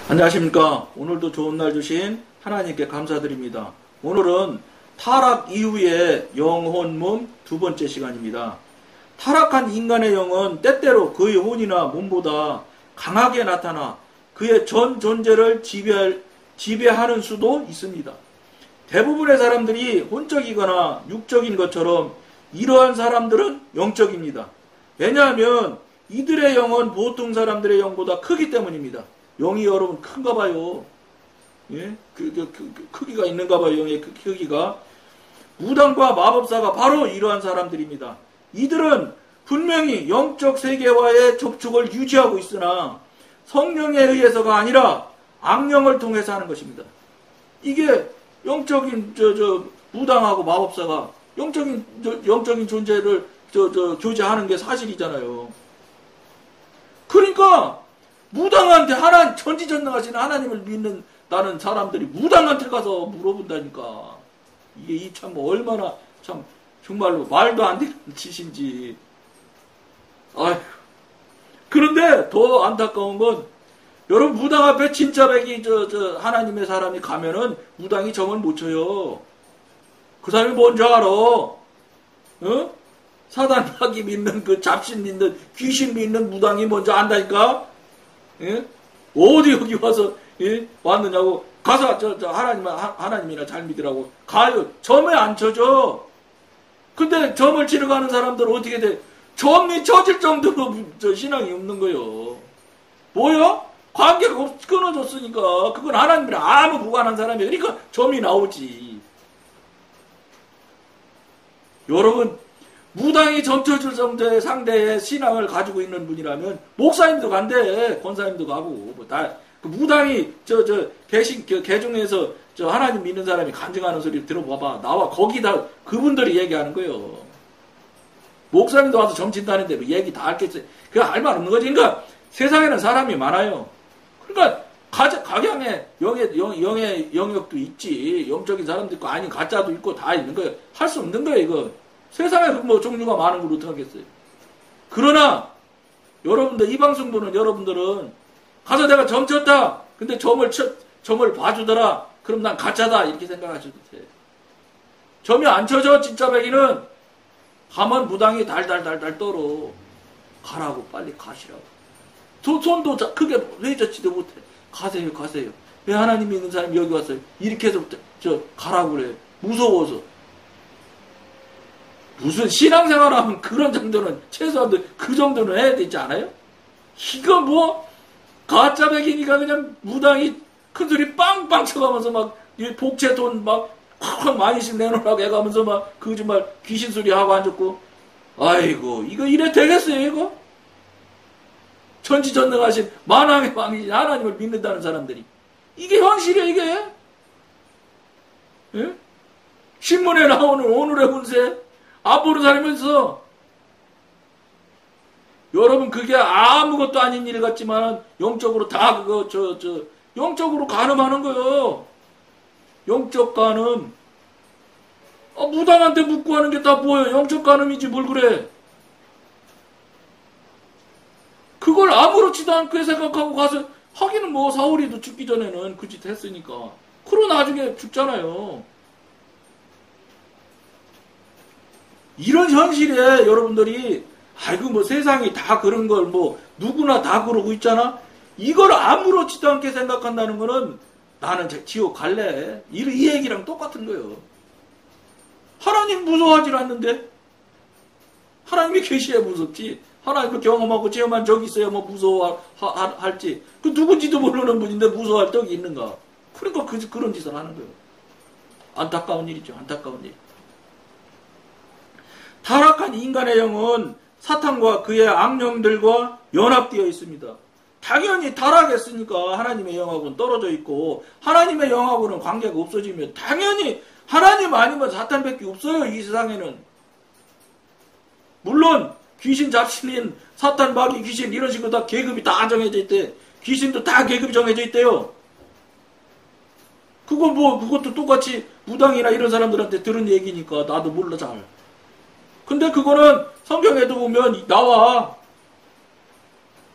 안녕하십니까. 오늘도 좋은 날 주신 하나님께 감사드립니다. 오늘은 타락 이후의 영혼몸 두 번째 시간입니다. 타락한 인간의 영은 때때로 그의 혼이나 몸보다 강하게 나타나 그의 전 존재를 지배하는 수도 있습니다. 대부분의 사람들이 혼적이거나 육적인 것처럼 이러한 사람들은 영적입니다. 왜냐하면 이들의 영은 보통 사람들의 영보다 크기 때문입니다. 영이 여러분 큰가 봐요. 예? 크기가 있는가 봐요. 영의 크기가. 무당과 마법사가 바로 이러한 사람들입니다. 이들은 분명히 영적 세계와의 접촉을 유지하고 있으나 성령에 의해서가 아니라 악령을 통해서 하는 것입니다. 이게 영적인 무당하고 마법사가 영적인 존재를 교제하는 게 사실이잖아요. 그러니까 무당한테 전지전능하신 하나님을 믿는다는 사람들이 무당한테 가서 물어본다니까. 이게 참 얼마나 참 정말로 말도 안 되는 짓인지. 아휴. 그런데 더 안타까운 건 여러분 무당 앞에 진짜 백이 하나님의 사람이 가면은 무당이 점을 못 쳐요. 그 사람이 뭔지 알아? 어? 사단 마귀 믿는 그 잡신 믿는 귀신 믿는 무당이 먼저 안다니까. 예? 어디 여기 와서 예? 왔느냐고 가서 하나님이나 잘 믿으라고 가요. 점에 안 쳐줘. 근데 점을 치러 가는 사람들은 어떻게 돼? 점이 쳐질 정도로 신앙이 없는 거요. 뭐요? 관계가 끊어졌으니까 그건 하나님이랑 아무 무관한 사람이에요. 그러니까 점이 나오지. 여러분 무당이 점쳐줄 정도의 상대의 신앙을 가지고 있는 분이라면 목사님도 간대, 권사님도 가고 뭐 다 그 무당이 개중에서 하나님 믿는 사람이 간증하는 소리 들어봐봐. 나와 거기다 그분들이 얘기하는 거예요. 목사님도 와서 점친다는데 뭐 얘기 다 할겠어요. 그거 할 말 없는 거지. 그러니까 세상에는 사람이 많아요. 그러니까 각양의 영의 영역도 있지. 영적인 사람도 있고 아닌 가짜도 있고 다 있는 거예요. 할 수 없는 거예요 이거. 세상에 뭐 종류가 많은 걸 어떡하겠어요. 그러나 여러분들 이 방송 보는 여러분들은 가서 내가 점 쳤다. 근데 점을 봐주더라. 그럼 난 가짜다 이렇게 생각하셔도 돼. 점이 안 쳐져 진짜 백이는 가면 무당이 달달달달 떨어. 가라고 빨리 가시라고. 손도 크게 회젓지도 못해. 가세요. 왜 하나님 믿는 사람이 여기 왔어요? 이렇게 해서 가라고 그래. 무서워서. 무슨 신앙생활하면 그런 정도는 최소한 그 정도는 해야 되지 않아요? 이거 뭐 가짜 백이니까 그냥 무당이 큰소리 빵빵 쳐가면서 막 복채 돈 막 많이씩 내놓으라고 해가면서 막 거짓말 귀신 소리 하고 앉았고. 아이고 이거 이래 되겠어요 이거? 전지전능하신 만왕의 왕이신 하나님을 믿는다는 사람들이 이게 현실이야 이게? 예? 신문에 나오는 오늘의 운세 앞으로 살면서 여러분 그게 아무것도 아닌 일 같지만 영적으로 다 그거 영적으로 간음하는 거요. 영적 간음. 무당한테 묻고 하는 게 다 뭐예요? 영적 간음이지 뭘 그래. 그걸 아무렇지도 않게 생각하고 가서 하기는 뭐 사울이도 죽기 전에는 그 짓 했으니까. 그러고 나중에 죽잖아요. 이런 현실에 여러분들이 아이고 뭐 세상이 다 그런 걸 뭐 누구나 다 그러고 있잖아. 이걸 아무렇지도 않게 생각한다는 거는 나는 지옥 갈래. 이 얘기랑 똑같은 거예요. 하나님 무서워하지 않는데 하나님이 계시야 무섭지. 하나님을 경험하고 체험한 적이 있어야 뭐 무서워할지. 그 누군지도 모르는 분인데 무서워할 적이 있는가. 그러니까 그런 짓을 하는 거예요. 안타까운 일이죠. 안타까운 일. 타락한 인간의 영은 사탄과 그의 악령들과 연합되어 있습니다. 당연히 타락했으니까 하나님의 영하고는 떨어져 있고 하나님의 영하고는 관계가 없어지면 당연히 하나님 아니면 사탄밖에 없어요. 이 세상에는. 물론 귀신 잡신인 사탄 마귀 귀신 이런 식으로 다 계급이 다 정해져 있대. 귀신도 다 계급이 정해져 있대요. 그것도 똑같이 무당이나 이런 사람들한테 들은 얘기니까 나도 몰라 잘. 근데 그거는 성경에도 보면 나와.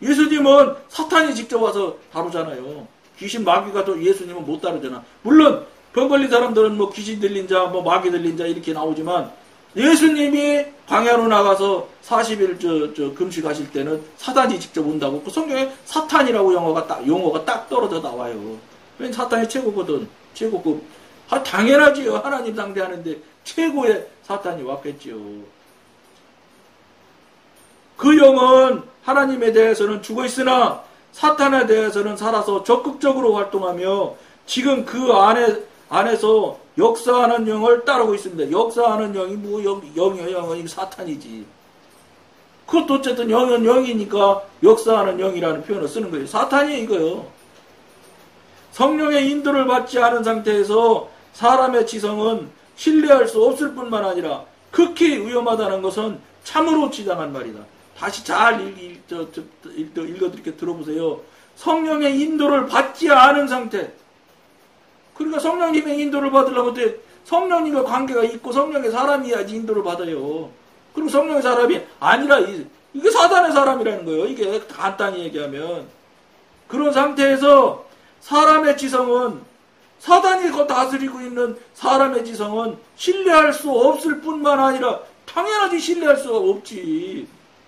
예수님은 사탄이 직접 와서 다루잖아요. 귀신 마귀가 또 예수님은 못 다루잖아. 물론 병 걸린 사람들은 뭐 귀신 들린 자, 뭐 마귀 들린 자 이렇게 나오지만 예수님이 광야로 나가서 40일 금식하실 때는 사탄이 직접 온다고. 그 성경에 사탄이라고 용어가 딱 떨어져 나와요. 왜냐면 사탄이 최고거든. 최고급. 당연하지요. 하나님 상대하는데 최고의 사탄이 왔겠지요. 그 영은 하나님에 대해서는 죽어 있으나 사탄에 대해서는 살아서 적극적으로 활동하며 지금 그 안에서 역사하는 영을 따르고 있습니다. 역사하는 영이 뭐 영이 사탄이지. 그것도 어쨌든 영은 영이니까 역사하는 영이라는 표현을 쓰는 거예요. 사탄이 이거요. 성령의 인도를 받지 않은 상태에서 사람의 지성은 신뢰할 수 없을 뿐만 아니라 극히 위험하다는 것은 참으로 지당한 말이다. 다시 잘 읽어드릴게 들어보세요. 성령의 인도를 받지 않은 상태. 그러니까 성령님의 인도를 받으려면 성령님과 관계가 있고 성령의 사람이야지 인도를 받아요. 그리고 성령의 사람이 아니라 이게 사단의 사람이라는 거예요. 이게 간단히 얘기하면. 그런 상태에서 사람의 지성은 사단이 다스리고 있는 사람의 지성은 신뢰할 수 없을 뿐만 아니라 당연하지 신뢰할 수가 없지.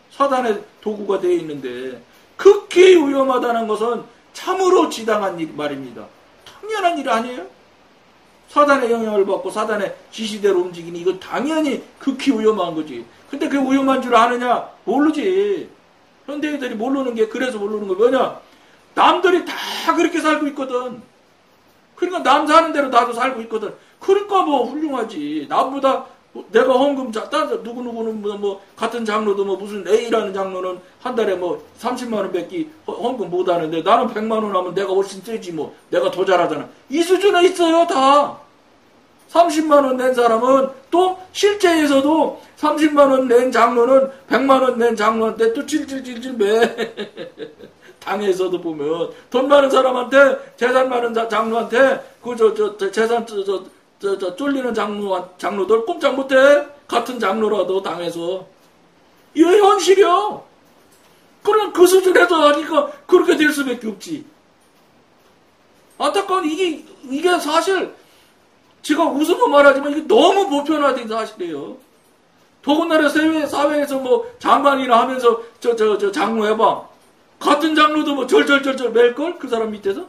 사단의 도구가 되어 있는데 극히 위험하다는 것은 참으로 지당한 말입니다. 당연한 일 아니에요? 사단의 영향을 받고 사단의 지시대로 움직이니 이건 당연히 극히 위험한 거지. 근데 그게 위험한 줄 아느냐? 모르지. 현대인들이 모르는 게 그래서 모르는 거 뭐냐? 남들이 다 그렇게 살고 있거든. 그러니까 남 사는 대로 나도 살고 있거든. 그러니까 뭐 훌륭하지. 남보다 내가 헌금 누구누구는 뭐 같은 장로도 뭐 무슨 A라는 장로는 한 달에 뭐 30만 원 밖에 헌금 못 하는데 나는 100만 원 하면 내가 훨씬 세지 뭐. 내가 더 잘하잖아. 이 수준에 있어요 다. 30만 원 낸 사람은 또 실제에서도 30만 원 낸 장로는 100만 원 낸 장로한테 또 질질질질 매. 당에서도 보면 돈 많은 사람한테 재산 많은 장로한테 재산 쫄리는 장로들 꼼짝 못해. 같은 장로라도 당해서. 이게 현실이야. 그럼 그 수준에서 하니까 그렇게 될 수밖에 없지. 안타까운 이게 사실 제가 웃으면 말하지만 이게 너무 보편화된 사실이에요. 더군다나 사회에서 뭐 장관이나 하면서 장로 해봐. 같은 장로도 뭐 절절절절 맬걸? 그 사람 밑에서?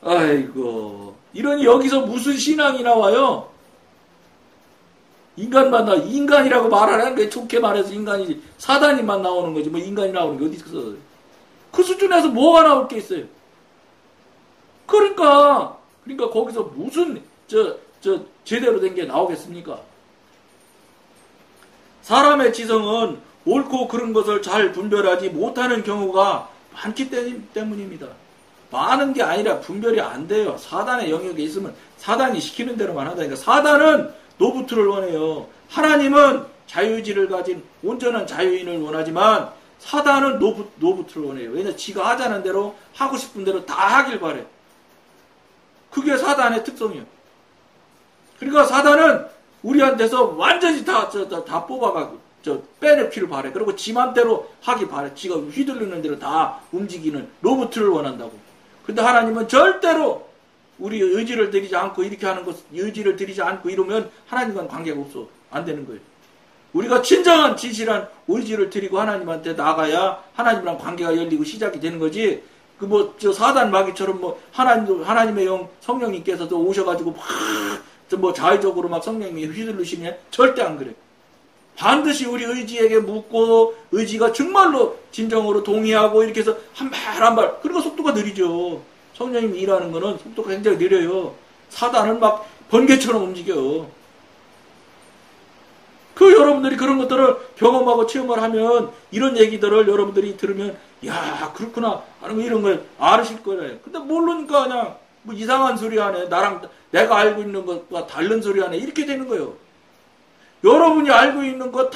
아이고. 이러니 여기서 무슨 신앙이 나와요? 인간이라고 말하는 게 좋게 말해서 인간이지. 사단이만 나오는 거지. 뭐 인간이 나오는 게 어디 있어. 그 수준에서 뭐가 나올 게 있어요? 그러니까 거기서 무슨, 제대로 된 게 나오겠습니까? 사람의 지성은 옳고 그른 것을 잘 분별하지 못하는 경우가 많기 때문입니다. 많은 게 아니라 분별이 안 돼요. 사단의 영역에 있으면 사단이 시키는 대로만 하다니까. 사단은 노부트를 원해요. 하나님은 자유의지를 가진 온전한 자유인을 원하지만 사단은 노부트를 원해요. 왜냐면 지가 하자는 대로 하고 싶은 대로 다 하길 바래. 그게 사단의 특성이에요. 그러니까 사단은 우리한테서 완전히 다 뽑아가고 빼내기를 바래. 그리고 지 맘대로 하기 바래. 지가 휘둘리는 대로 다 움직이는 로봇을 원한다고. 근데 하나님은 절대로 우리 의지를 들이지 않고 이렇게 하는 것, 의지를 들이지 않고 이러면 하나님과는 관계가 없어. 안 되는 거예요. 우리가 진정한 진실한 의지를 드리고 하나님한테 나가야 하나님이랑 관계가 열리고 시작이 되는 거지. 사단 마귀처럼 하나님의 영, 성령님께서도 오셔가지고 자의적으로 성령님이 휘둘르시면 절대 안 그래. 반드시 우리 의지에게 묻고 의지가 정말로 진정으로 동의하고 이렇게 해서 한 발 그러니까 속도가 느리죠. 성령님이 일하는 거는 속도가 굉장히 느려요. 사단은 번개처럼 움직여. 여러분들이 그런 것들을 경험하고 체험을 하면 이런 얘기들을 여러분들이 들으면 야 그렇구나 하는 거 이런 걸 알으실 거예요. 근데 모르니까 그냥 이상한 소리 하네. 내가 알고 있는 것과 다른 소리 하네. 이렇게 되는 거예요. 여러분이 알고 있는 것과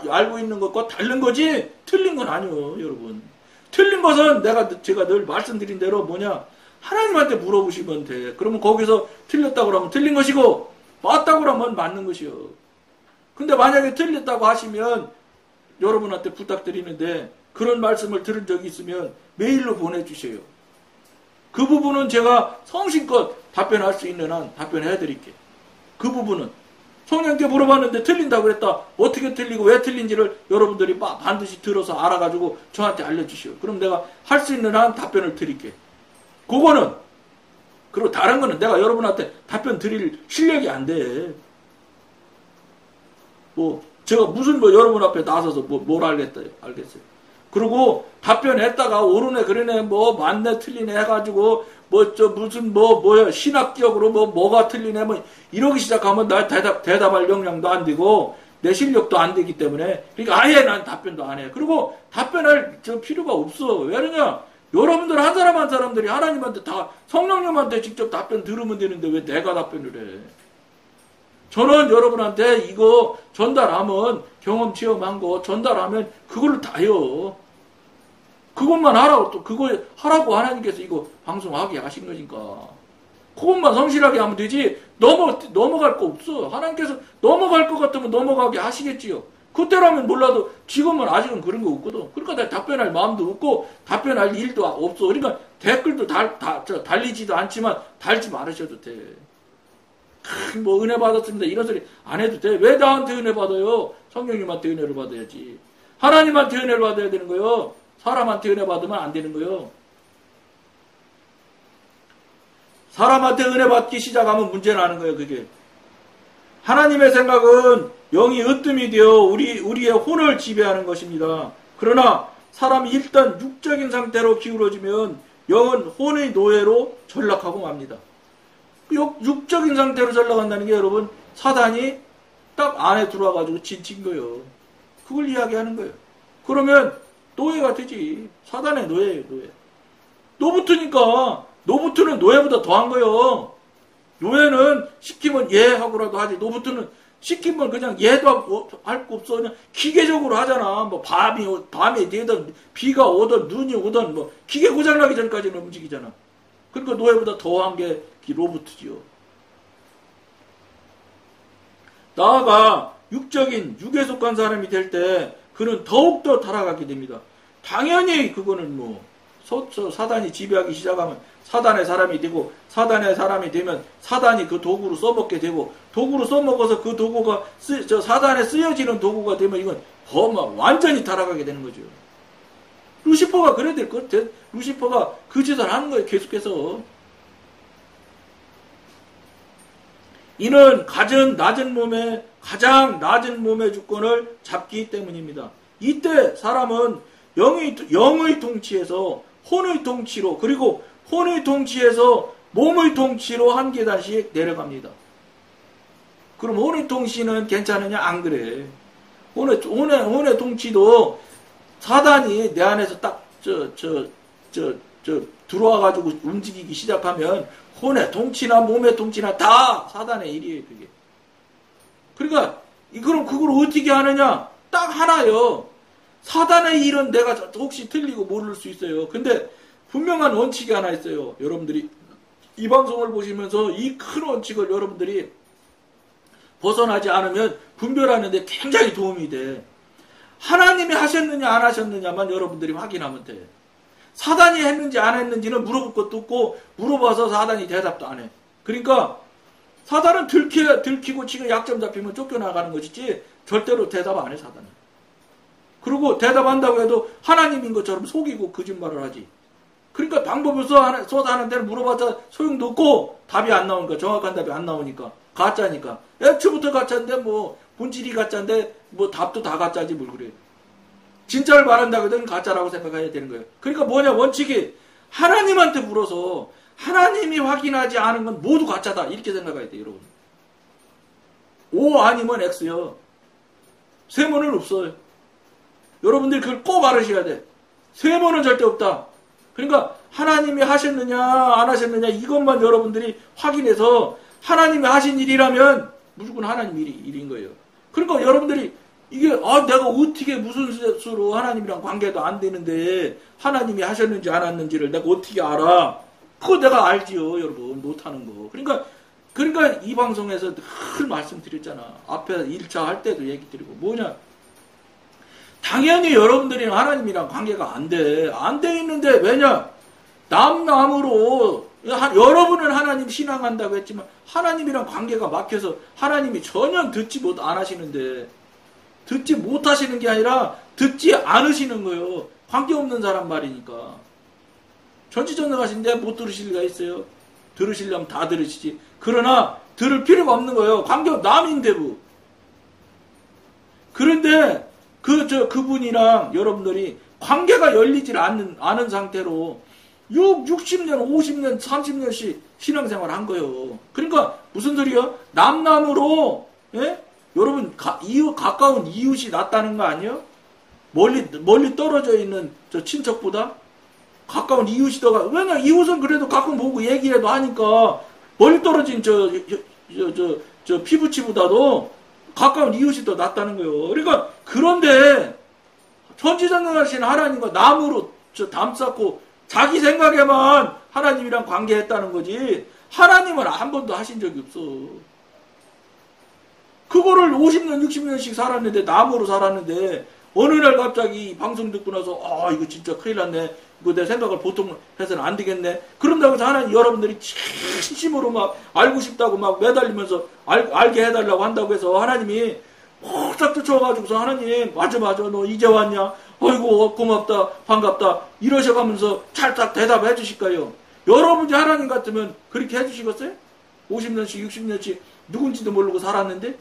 알고 있는 것과 다른 거지 틀린 건 아니에요, 여러분. 틀린 것은 제가 늘 말씀드린 대로 하나님한테 물어보시면 돼. 그러면 거기서 틀렸다고 하면 틀린 것이고 맞다고 하면 맞는 것이요. 근데 만약에 틀렸다고 하시면 여러분한테 부탁드리는데 그런 말씀을 들은 적이 있으면 메일로 보내주세요. 그 부분은 제가 성심껏 답변할 수 있는 한 답변해 드릴게요. 그 부분은 성령께 물어봤는데 틀린다고 그랬다. 어떻게 틀리고 왜 틀린지를 여러분들이 반드시 들어서 알아가지고 저한테 알려주시오. 그럼 내가 할 수 있는 한 답변을 드릴게요. 그거는 그리고 다른 거는 내가 여러분한테 답변 드릴 실력이 안 돼. 제가 무슨 여러분 앞에 나서서 뭘 알겠어요. 그리고 답변했다가 옳으네 그러네 맞네 틀리네 해가지고 무슨 신학적으로 뭐가 틀리네 이러기 시작하면 나 대답할 역량도 안 되고 내 실력도 안 되기 때문에 그러니까 아예 난 답변도 안 해. 그리고 답변할 필요가 없어. 왜 그러냐? 여러분들 한 사람 한 사람들이 하나님한테 다 성령님한테 직접 답변 들으면 되는데 왜 내가 답변을 해? 저는 여러분한테 이거 전달하면 경험 체험한 거 전달하면 그걸로 다요. 그것만 하라고 또 그거 하라고 하나님께서 이거 방송하게 하신 거니까. 그것만 성실하게 하면 되지. 넘어갈 거 없어. 하나님께서 넘어갈 것 같으면 넘어가게 하시겠지요. 그때라면 몰라도 지금은 아직은 그런 거 없거든. 그러니까 내가 답변할 마음도 없고 답변할 일도 없어. 그러니까 댓글도 달리지도 않지만 달지 말으셔도 돼. 은혜 받았습니다. 이런 소리 안 해도 돼. 왜 나한테 은혜 받아요? 성령님한테 은혜를 받아야지. 하나님한테 은혜를 받아야 되는 거요. 사람한테 은혜 받으면 안 되는 거요. 사람한테 은혜 받기 시작하면 문제 나는 거예요. 그게. 하나님의 생각은 영이 으뜸이 되어 우리의 혼을 지배하는 것입니다. 그러나 사람이 일단 육적인 상태로 기울어지면 영은 혼의 노예로 전락하고 맙니다. 육적인 상태로 전락한다는 게 여러분 사단이 딱 안에 들어와가지고 진친 거예요. 그걸 이야기하는 거예요. 그러면 노예가 되지. 사단의 노예예요. 노예. 노부트는 노예보다 더한 거예요. 노예는 시키면 예 하고라도 하지. 노부트는 시키면 그냥 예도 할 거 없어. 그냥 기계적으로 하잖아. 밤이 되든 비가 오든 눈이 오든 기계 고장나기 전까지는 움직이잖아. 그러니까 노예보다 더한 게 로봇이지요. 나아가 육에 속한 사람이 될 때 그는 더욱더 타락하게 됩니다. 당연히 그거는 사단이 지배하기 시작하면 사단의 사람이 되고 사단의 사람이 되면 사단이 그 도구로 써먹게 되고 도구로 써먹어서 그 도구가 사단에 쓰여지는 도구가 되면 이건 완전히 타락하게 되는 거죠. 루시퍼가 그래야 될 것 같아. 루시퍼가 그 짓을 하는 거예요. 계속해서. 이는 가장 낮은 몸의 주권을 잡기 때문입니다. 이때 사람은 영의 통치에서 혼의 통치로 그리고 혼의 통치에서 몸의 통치로 한 계단씩 내려갑니다. 그럼 혼의 통치는 괜찮으냐? 안 그래. 혼의 통치도 사단이 내 안에서 딱 들어와가지고 움직이기 시작하면 혼의 통치나 몸의 통치나 다 사단의 일이에요, 그게. 그러니까, 그럼 그걸 어떻게 하느냐? 딱 하나요. 사단의 일은 내가 혹시 틀리고 모를 수 있어요. 근데 분명한 원칙이 하나 있어요. 여러분들이 이 방송을 보시면서 이 큰 원칙을 여러분들이 벗어나지 않으면 분별하는 데 굉장히 도움이 돼. 하나님이 하셨느냐 안 하셨느냐만 여러분들이 확인하면 돼. 사단이 했는지 안 했는지는 물어볼 것도 없고 물어봐서 사단이 대답도 안 해. 그러니까 사단은 들키고 지금 약점 잡히면 쫓겨나가는 것이지 절대로 대답 안 해, 사단은. 그리고 대답한다고 해도 하나님인 것처럼 속이고 거짓말을 하지. 그러니까 방법을 써서 하는 데는 물어봤자 소용도 없고 답이 안 나오니까, 정확한 답이 안 나오니까, 가짜니까. 애초부터 가짜인데 본질이 가짜인데 답도 다 가짜지 뭘 그래. 진짜를 말한다고 해도 가짜라고 생각해야 되는 거예요. 그러니까 원칙이 하나님한테 물어서 하나님이 확인하지 않은 건 모두 가짜다 이렇게 생각해야 돼요, 여러분. O 아니면 X요. 세모는 없어요. 여러분들이 그걸 꼭 알으셔야 돼. 세모는 절대 없다. 그러니까 하나님이 하셨느냐 안 하셨느냐 이것만 여러분들이 확인해서 하나님이 하신 일이라면 무조건 하나님 일인 거예요. 그러니까 여러분들이 이게 내가 어떻게 무슨 수로 하나님이랑 관계도 안 되는데 하나님이 하셨는지 안 하는지를 내가 어떻게 알아? 그거 내가 알지요, 여러분. 못하는 거. 그러니까 이 방송에서 늘 말씀드렸잖아. 앞에 1차 할 때도 얘기 드리고 뭐냐? 당연히 여러분들이랑 하나님이랑 관계가 안 돼. 안 돼 있는데, 왜냐? 남남으로, 여러분은 하나님 신앙한다고 했지만, 하나님이랑 관계가 막혀서 하나님이 전혀 안 하시는데, 듣지 못하시는 게 아니라, 듣지 않으시는 거예요. 관계없는 사람 말이니까. 전지전능하신데 못 들으실 리가 있어요. 들으시려면 다 들으시지. 그러나, 들을 필요가 없는 거예요. 남인데 뭐. 그런데, 그분이랑 여러분들이 관계가 열리질 않은 상태로 60년, 50년, 30년씩 신앙생활 한 거예요. 그러니까 무슨 소리야? 남남으로 예? 여러분 가까운 이웃이 낫다는 거 아니에요? 멀리 떨어져 있는 저 친척보다 가까운 이웃이 더 왜냐 이웃은 그래도 가끔 보고 얘기해도 하니까 멀리 떨어진 저 피부치보다도 가까운 이웃이 더 낫다는 거예요. 그러니까 그런데 전지전능하신 하나님과 남으로 담 쌓고 자기 생각에만 하나님이랑 관계했다는 거지 하나님은 한 번도 하신 적이 없어. 그거를 50년 60년씩 살았는데 남으로 살았는데 어느 날 갑자기 방송 듣고 나서 이거 진짜 큰일 났네. 이거 내 생각을 보통 해서는 안 되겠네. 그런다고 해서 하나님 여러분들이 진심으로 막 알고 싶다고 막 매달리면서 알게 해달라고 한다고 해서 하나님이 홀딱 쫓아와가지고서 하나님 맞아 너 이제 왔냐? 어이구 고맙다 반갑다 이러셔가면서 찰딱 대답해 주실까요? 여러분이 하나님 같으면 그렇게 해주시겠어요? 50년씩 60년씩 누군지도 모르고 살았는데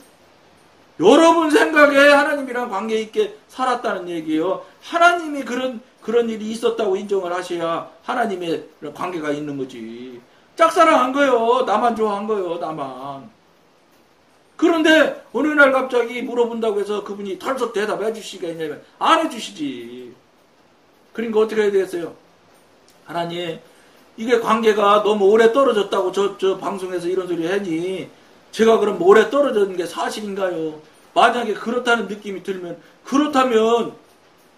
여러분 생각에 하나님이랑 관계 있게 살았다는 얘기예요. 하나님이 그런 일이 있었다고 인정을 하셔야 하나님의 관계가 있는 거지. 짝사랑한 거예요. 나만 좋아한 거예요. 나만. 그런데 어느 날 갑자기 물어본다고 해서 그분이 털썩 대답해 주시기가 있냐면 안 해주시지. 그러니까 어떻게 해야 되겠어요? 하나님 이게 관계가 너무 오래 떨어졌다고 저 방송에서 이런 소리 하니 제가 그럼 오래 떨어졌는 게 사실인가요? 만약에 그렇다는 느낌이 들면 그렇다면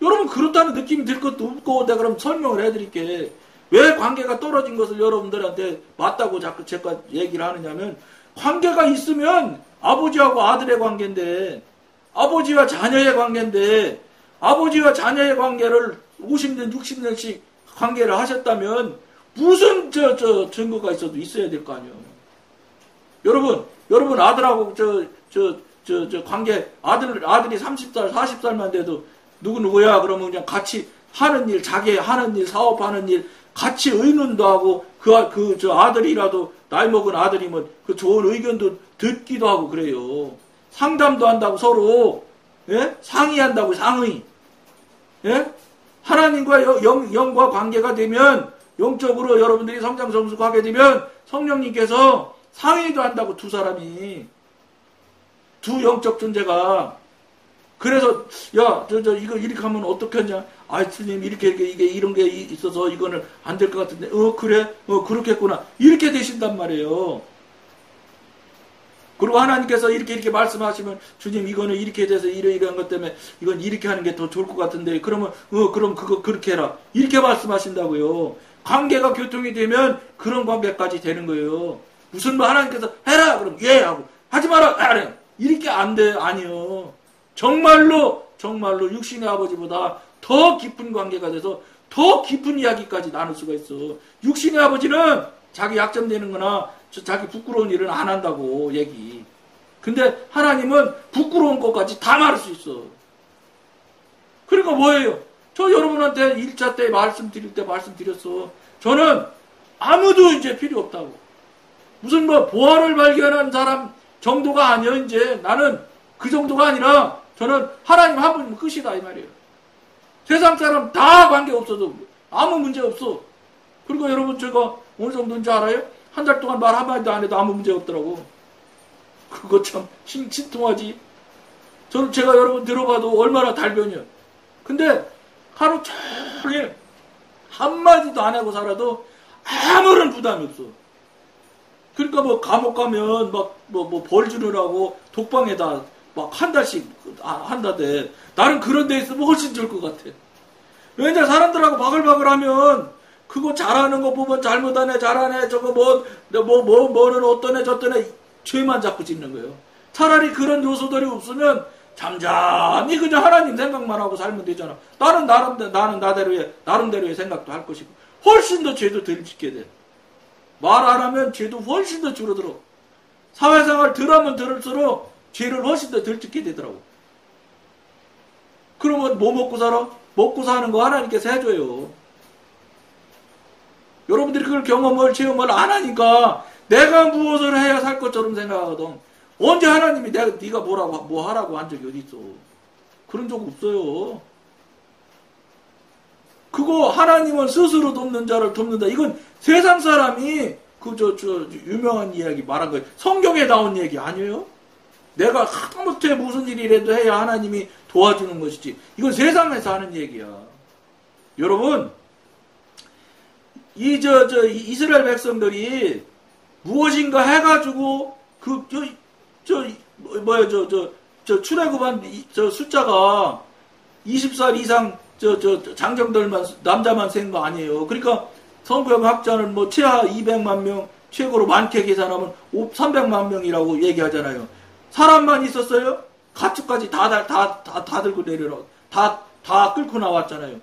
여러분 그렇다는 느낌이 들 것도 없고 내가 그럼 설명을 해드릴게. 왜 관계가 떨어진 것을 여러분들한테 맞다고 자꾸 제가 얘기를 하느냐면 관계가 있으면 아버지하고 아들의 관계인데 아버지와 자녀의 관계인데 아버지와 자녀의 관계를 50년 60년씩 관계를 하셨다면 무슨 증거가 있어도 있어야 될 거 아니에요. 여러분 아들하고 관계 아들이 30살 40살만 돼도 누구야 그러면 그냥 같이 하는 일 자기 하는 일 사업하는 일 같이 의논도 하고 저 아들이라도 나이 먹은 아들이면 그 좋은 의견도 듣기도 하고 그래요. 상담도 한다고 서로 예? 상의한다고 상의. 예? 하나님과 영과 관계가 되면 영적으로 여러분들이 성장 성숙하게 되면 성령님께서 상의도 한다고 두 사람이 두 영적 존재가 그래서 야 이거 이렇게 하면 어떻겠냐? 주님 이렇게 이게 이런 게 있어서 이거는 안 될 것 같은데 그래 그렇겠구나 이렇게 되신단 말이에요. 그리고 하나님께서 이렇게 말씀하시면 주님 이거는 이렇게 돼서 이러이러한 것 때문에 이건 이렇게 하는 게 더 좋을 것 같은데 그러면 그럼 그거 그렇게 해라 이렇게 말씀하신다고요. 관계가 교통이 되면 그런 관계까지 되는 거예요. 무슨 말 하나님께서 해라 그럼 예 하고 하지 마라 안 해. 이렇게 안 돼. 아니요. 정말로 육신의 아버지보다 더 깊은 관계가 돼서 더 깊은 이야기까지 나눌 수가 있어. 육신의 아버지는 자기 약점 되는 거나 자기 부끄러운 일은 안 한다고 얘기. 근데 하나님은 부끄러운 것까지 다 말할 수 있어. 그러니까 뭐예요? 저 여러분한테 1차 때 말씀드릴 때 말씀드렸어. 저는 아무도 이제 필요 없다고. 무슨 보화를 발견한 사람 정도가 아니야. 이제 나는 그 정도가 아니라 저는 하나님 한 분이면 끝이다 이 말이에요. 세상 사람 다 관계 없어도 아무 문제 없어. 그리고 여러분 제가 어느 정도인지 알아요? 한 달 동안 말 한마디도 안 해도 아무 문제 없더라고. 그거 참 신통하지. 제가 여러분 들어봐도 얼마나 달변이야. 근데 하루 종일 한마디도 안 하고 살아도 아무런 부담이 없어. 그러니까 감옥 가면 벌 주느라고 독방에다 한 달씩 한다대. 나는 그런 데 있으면 훨씬 좋을 것 같아. 왜냐 사람들하고 바글바글 하면 그거 잘하는 거 보면 잘못하네 잘하네 저거 뭐는 어떠네 저떠네 죄만 자꾸 짓는 거예요. 차라리 그런 요소들이 없으면 잠잠히 그저 하나님 생각만 하고 살면 되잖아. 나는 나름대로의 생각도 할 것이고 훨씬 더 죄도 덜 짓게 돼. 말 안 하면 죄도 훨씬 더 줄어들어. 사회생활 덜 하면 들을수록 죄를 훨씬 더 덜 짓게 되더라고. 그러면 뭐 먹고 살아? 먹고 사는 거 하나님께서 해줘요. 여러분들이 그걸 경험을 체험을 안 하니까 내가 무엇을 해야 살 것처럼 생각하거든. 언제 하나님이 네가 뭐 하라고 한 적이 어디 있어? 그런 적 없어요. 그거 하나님은 스스로 돕는 자를 돕는다. 이건 세상 사람이 유명한 이야기 말한 거예요. 성경에 나온 얘기 아니에요? 내가 하다못해 무슨 일이라도 해야 하나님이 도와주는 것이지. 이건 세상에서 하는 얘기야. 여러분, 이스라엘 백성들이 무엇인가 해가지고 출애굽한 숫자가 20살 이상 장정들만 남자만 센 거 아니에요. 그러니까 성경학자는 뭐 최하 200만 명, 최고로 많게 계산하면 300만 명이라고 얘기하잖아요. 사람만 있었어요? 가축까지 다 들고 내려라. 다 끌고 나왔잖아요.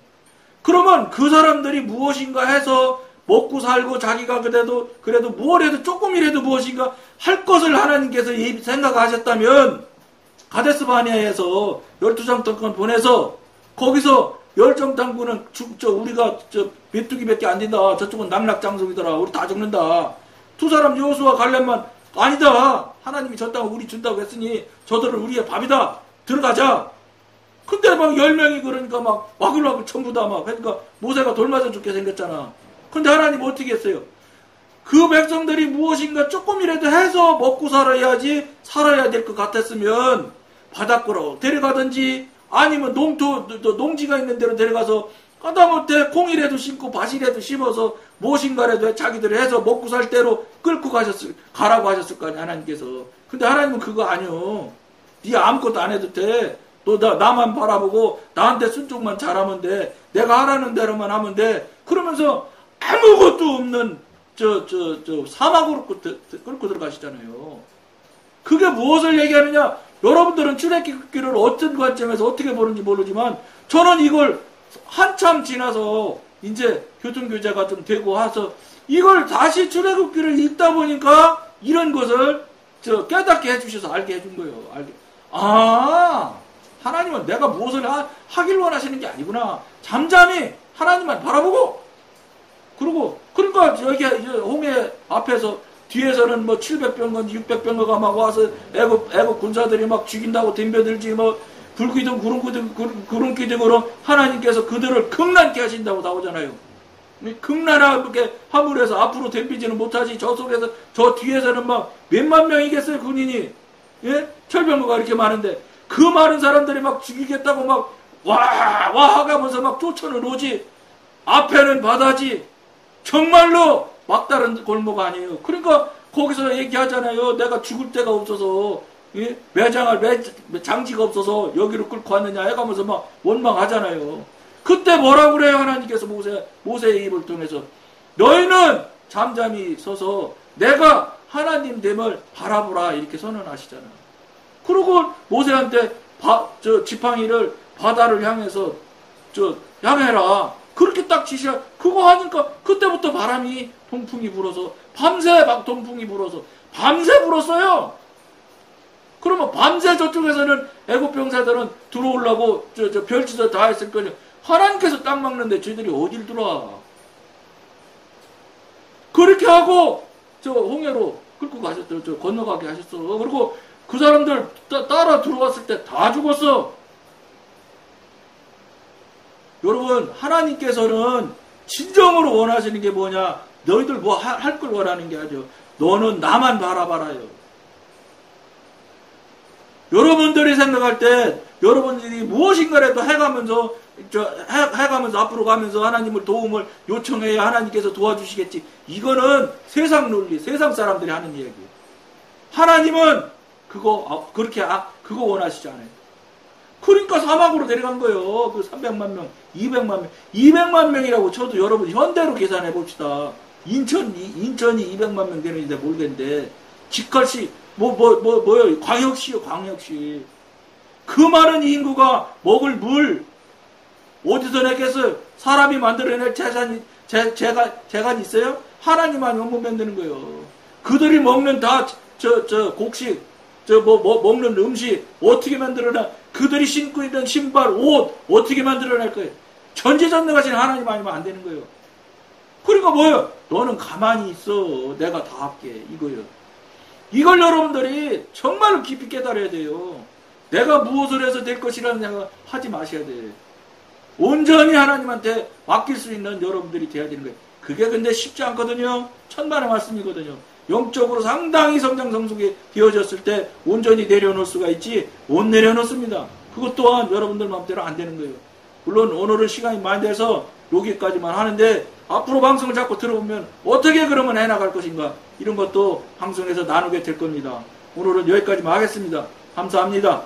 그러면 그 사람들이 무엇인가 해서 먹고 살고 자기가 그래도 뭐래도 조금이라도 무엇인가 할 것을 하나님께서 생각하셨다면 가데스 바네아에서 12정탐꾼 보내서 거기서 10정탐꾼은 우리가 메뚜기밖에 안 된다. 저쪽은 낙락장성이더라. 우리 다 죽는다. 두 사람 여호수아 갈렙만 아니다. 하나님이 저 땅을 우리 준다고 했으니 저들은 우리의 밥이다. 들어가자. 근데 막 10명이 그러니까 막 와글와글 전부 다 막 그러니까 모세가 돌 맞아 죽게 생겼잖아. 근데 하나님 어떻게 했어요? 그 백성들이 무엇인가 조금이라도 해서 먹고 살아야 될 것 같았으면 바닷가로 데려가든지 아니면 농지가 있는 데로 데려가서 하다못해 콩이라도 심고 밭이라도 심어서 무엇인가라도 자기들이 해서 먹고 살 대로 끌고 가라고 하셨을 거 아니야, 하나님께서. 근데 하나님은 그거 아니요. 네 아무것도 안 해도 돼. 너 나만 바라보고 나한테 순종만 잘하면 돼. 내가 하라는 대로만 하면 돼. 그러면서 아무것도 없는 사막으로 끌고 들어가시잖아요. 그게 무엇을 얘기하느냐? 여러분들은 출애굽기를 어떤 관점에서 어떻게 보는지 모르지만 저는 이걸 한참 지나서 이제 교통교재가 좀 되고 와서 이걸 다시 출애굽기를 읽다 보니까 이런 것을 깨닫게 해주셔서 알게 해준 거예요. 하나님은 내가 무엇을 하길 원하시는 게 아니구나. 잠잠히 하나님만 바라보고 그러니까 여기 홍해 앞에서 뒤에서는 뭐 700병건 600병거가 막 와서 애국 군사들이 막 죽인다고 덤벼들지 뭐 불기둥 구름기둥으로 하나님께서 그들을 극난케 하신다고 나오잖아요. 극난하게 화물에서 앞으로 덤비지는 못하지. 저 속에서 저 뒤에서는 막 몇만 명이겠어요 군인이. 예? 철병거가 이렇게 많은데 그 많은 사람들이 막 죽이겠다고 막 와 하가면서 막 쫓아는 오지. 앞에는 바다지. 정말로 막다른 골목 아니에요. 그러니까 거기서 얘기하잖아요. 내가 죽을 데가 없어서 장지가 없어서 여기로 끌고 왔느냐 해가면서 막 원망하잖아요. 그때 뭐라고 그래요? 하나님께서 모세의 입을 통해서 너희는 잠잠히 서서 내가 하나님 됨을 바라보라 이렇게 선언하시잖아요. 그리고 모세한테 지팡이를 바다를 향해서 향해라. 그렇게 딱 지시하, 그거 하니까 그때부터 바람이 동풍이 불어서 밤새 막 동풍이 불어서 밤새 불었어요. 그러면 밤새 저쪽에서는 애국 병사들은 들어오려고 별짓을 다 했을 거냐. 하나님께서 딱 막는데 저희들이 어딜 들어와. 그렇게 하고 홍해로 끌고 가셨어요. 건너가게 하셨어. 그리고 그 사람들 따라 들어왔을 때 다 죽었어. 여러분, 하나님께서는 진정으로 원하시는 게 뭐냐? 너희들 뭐 할 걸 원하는 게 아니죠. 너는 나만 바라봐라요. 여러분들이 생각할 때 여러분들이 무엇인가라도 해가면서 앞으로 가면서 하나님을 도움을 요청해야 하나님께서 도와주시겠지. 이거는 세상 논리, 세상 사람들이 하는 얘기예요. 하나님은 그거 원하시지 않아요. 그러니까 사막으로 내려간 거예요. 그 300만 명, 200만 명. 200만 명이라고 쳐도 여러분 현대로 계산해 봅시다. 인천이 200만 명 되는데 모르겠는데 직할시 뭐요? 광역시요, 광역시. 그 많은 인구가 먹을 물 어디서 내겠어요? 사람이 만들어낼 재간이 있어요? 하나님만이 못 만드는 거예요. 그들이 먹는 다 곡식, 먹는 음식 어떻게 만들어내? 그들이 신고 있는 신발, 옷 어떻게 만들어낼 거예요? 전지전능하신 하나님 아니면 안 되는 거예요. 그러니까 뭐예요? 너는 가만히 있어. 내가 다 할게. 이거예요. 이걸 여러분들이 정말로 깊이 깨달아야 돼요. 내가 무엇을 해서 될 것이라는 생각 하지 마셔야 돼. 온전히 하나님한테 맡길 수 있는 여러분들이 돼야 되는 거예요. 그게 근데 쉽지 않거든요. 천만의 말씀이거든요. 영적으로 상당히 성장 성숙이 되어졌을 때 온전히 내려놓을 수가 있지 못 내려놓습니다. 그것 또한 여러분들 마음대로 안 되는 거예요. 물론 오늘은 시간이 많이 돼서 여기까지만 하는데 앞으로 방송을 자꾸 들어보면 어떻게 그러면 해나갈 것인가 이런 것도 방송에서 나누게 될 겁니다. 오늘은 여기까지만 하겠습니다. 감사합니다.